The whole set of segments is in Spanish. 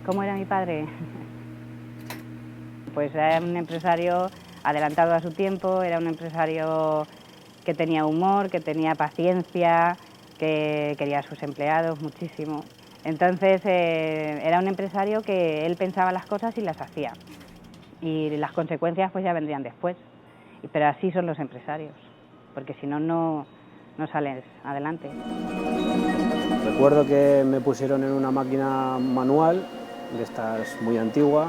¿Cómo era mi padre? Pues era un empresario adelantado a su tiempo, era un empresario que tenía humor, que tenía paciencia, que quería a sus empleados muchísimo. Entonces era un empresario que él pensaba las cosas y las hacía. Y las consecuencias pues ya vendrían después. Pero así son los empresarios, porque si no, no sales adelante. Recuerdo que me pusieron en una máquina manual, de estas muy antigua,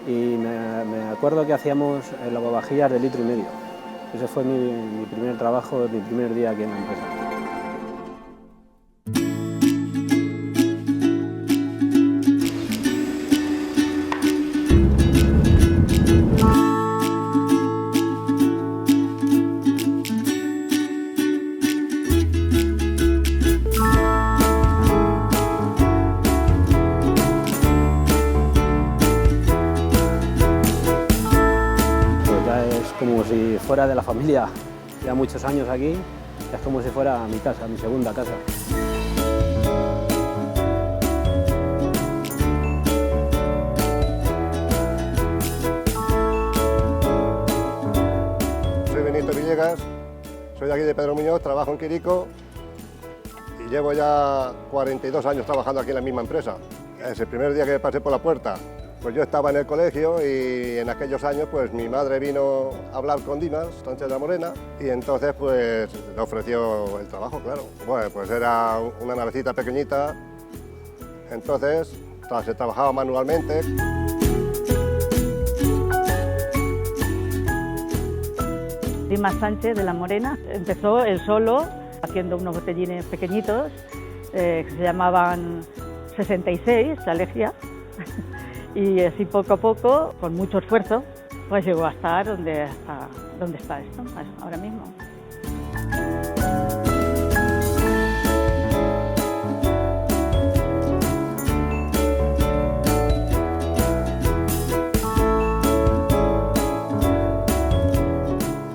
y me acuerdo que hacíamos lavavajillas de 1,5 litros. Ese fue mi primer trabajo, mi primer día aquí en la empresa. Como si fuera de la familia, ya muchos años aquí, es como si fuera mi casa, mi segunda casa. Soy Benito Villegas, soy de aquí de Pedro Muñoz, trabajo en Quirico y llevo ya 42 años trabajando aquí en la misma empresa. Es el primer día que pasé por la puerta. Pues yo estaba en el colegio y en aquellos años pues mi madre vino a hablar con Dimas Sánchez de la Morena y entonces pues le ofreció el trabajo, claro. Bueno, pues era una navecita pequeñita, entonces se trabajaba manualmente. Dimas Sánchez de la Morena empezó él solo haciendo unos botellines pequeñitos que se llamaban 66, Alegia. Y así poco a poco, con mucho esfuerzo, pues llegó a estar donde está esto ahora mismo.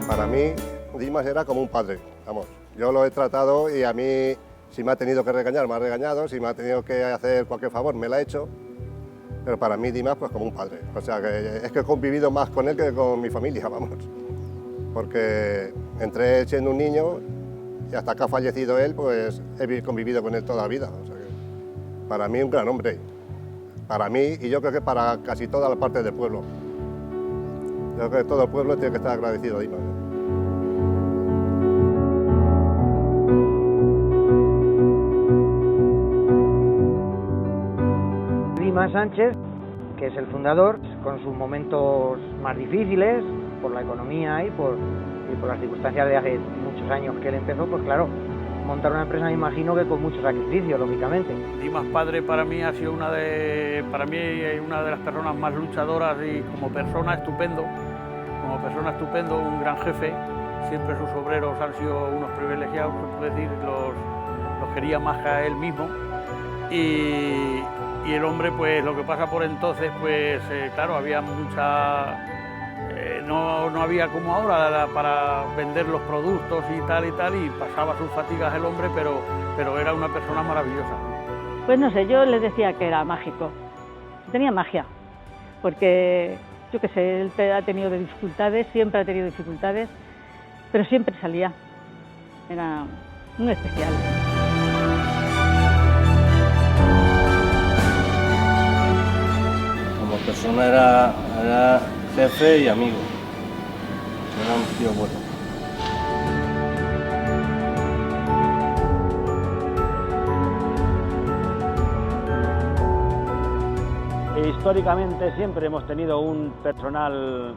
Para mí, Dimas era como un padre, vamos. Yo lo he tratado y a mí, si me ha tenido que regañar, me ha regañado, si me ha tenido que hacer cualquier favor, me lo ha hecho. Pero para mí Dimas pues como un padre, o sea que es que he convivido más con él que con mi familia, vamos. Porque entré siendo un niño y hasta que ha fallecido él pues he convivido con él toda la vida. O sea que para mí un gran hombre, para mí y yo creo que para casi toda la parte del pueblo. Yo creo que todo el pueblo tiene que estar agradecido a Dimas. Dimas Sánchez, que es el fundador, con sus momentos más difíciles, por la economía y por las circunstancias de hace muchos años que él empezó, pues claro, montar una empresa me imagino que con mucho sacrificio, lógicamente. Dimas padre para mí ha sido una de las personas más luchadoras y como persona estupendo, un gran jefe. Siempre sus obreros han sido unos privilegiados, se puede decir, los quería más que a él mismo. Y el hombre, pues lo que pasa por entonces, pues claro, había no había como ahora para vender los productos y tal, y pasaba sus fatigas el hombre, pero era una persona maravillosa. Pues no sé, yo les decía que era mágico, tenía magia, porque yo qué sé, él ha tenido dificultades, siempre ha tenido dificultades, pero siempre salía, era un especial. Como persona era jefe y amigo, era un tío bueno. Históricamente siempre hemos tenido un personal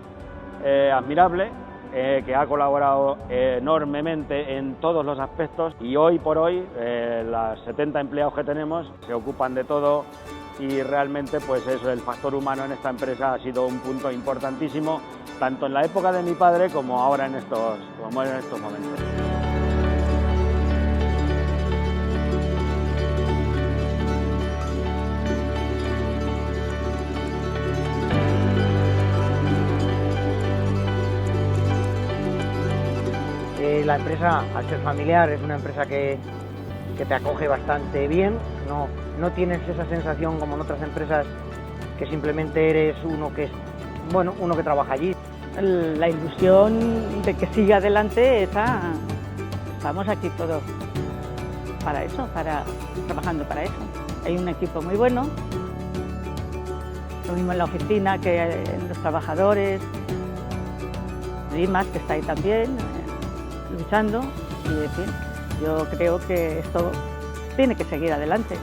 admirable, que ha colaborado enormemente en todos los aspectos y hoy por hoy las 70 empleados que tenemos se ocupan de todo y realmente pues eso, el factor humano en esta empresa ha sido un punto importantísimo tanto en la época de mi padre como ahora en estos momentos. La empresa, al ser familiar, es una empresa que que te acoge bastante bien, no tienes esa sensación como en otras empresas que simplemente eres uno que trabaja allí. La ilusión de que siga adelante, estamos aquí todos para eso, trabajando para eso. Hay un equipo muy bueno, lo mismo en la oficina que en los trabajadores, Rimas que está ahí también, luchando, y en fin, yo creo que esto tiene que seguir adelante.